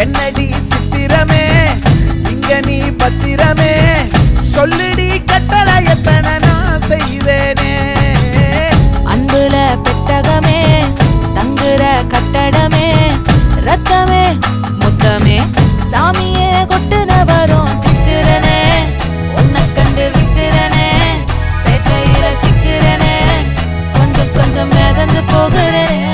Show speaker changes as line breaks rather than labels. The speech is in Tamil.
என்னடி சித்திரமே இங்க நீ பத்திரமே சொல்லுடி கட்டளை எத்தனை நான் செய்வேனே
அன்புல பெட்டகமே தங்குற கட்டடமே ரத்தமே முத்தமே சாமியே கொட்டுன வரும் திக்கிறனே உன்னை கண்டு விக்கிறனே சேட்டையில சிக்கிறனே கொஞ்சம் கொஞ்சம் மிதந்து போகிறேன்